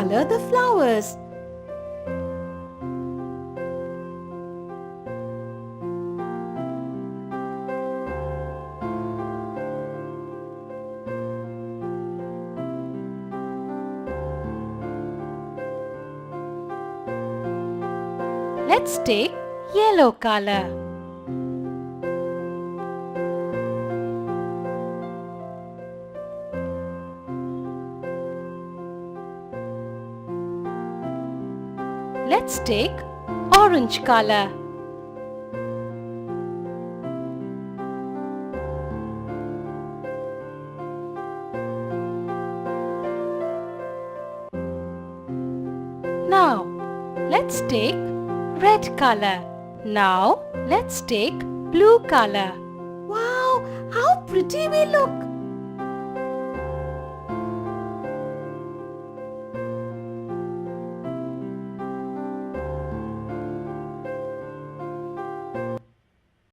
color the flowers. Let's take yellow color. Let's take orange color. Now, let's take red color. Now, let's take blue color. Wow, how pretty we look!